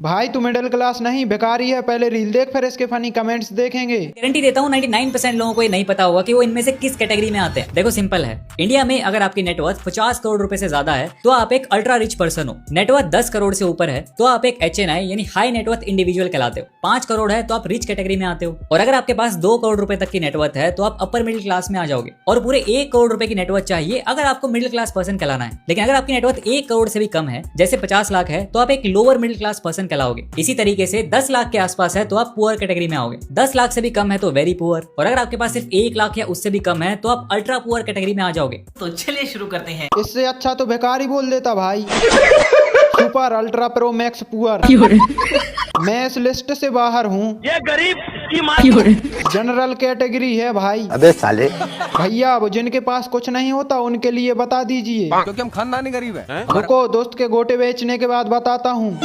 भाई तू middle class नहीं भिखारी है, पहले रील देख फिर इसके फनी कमेंट्स देखेंगे। गारंटी देता हूँ 99% लोगों को ये नहीं पता होगा कि वो इनमें से किस कैटेगरी में आते हैं। देखो सिंपल है, इंडिया में अगर आपकी नेटवर्थ 50 करोड़ रुपए से ज्यादा है तो आप एक अल्ट्रा रिच पर्सन हो। नेटवर्थ 10 करोड़ से ऊपर है तो आप एक HNI यानी हाई नेटवर्थ इंडिविजुअल कहलाते हो। 5 करोड़ है तो आप रिच कैटेगरी में आते हो। और अगर आपके पास 2 करोड़ रुपए तक की नेटवर्थ है तो आप अपर मिडिल क्लास में आ जाओगे। और पूरे 1 करोड़ रुपए की नेटवर्थ चाहिए अगर आपको मिडिल क्लास पर्सन कहलाना है। लेकिन अगर आपकी नेटवर्थ 1 करोड़ से भी कम है, जैसे 50 लाख है, तो आप एक लोअर मिडिल क्लास पर्सन कहलाओगे। इसी तरीके से 10 लाख के आसपास है तो आप पुअर कैटेगरी में आओगे। 10 लाख से भी कम है तो वेरी पुअर। और अगर आपके पास सिर्फ 1 लाख या उससे भी कम है तो आप अल्ट्रा पुअर कैटेगरी में आ जाओगे। तो चलिए शुरू करते हैं। इससे अच्छा तो भिखारी बोल देता भाई। Super ultra pro max poor. मैं इस लिस्ट से बाहर हूँ। ये गरीब की माँ जनरल कैटेगरी है भाई। अबे साले, भैया अब जिनके पास कुछ नहीं होता उनके लिए बता दीजिए। क्योंकि हम खानदानी गरीब हैं। रुको, दोस्त के गोटे बेचने के बाद बताता हूँ।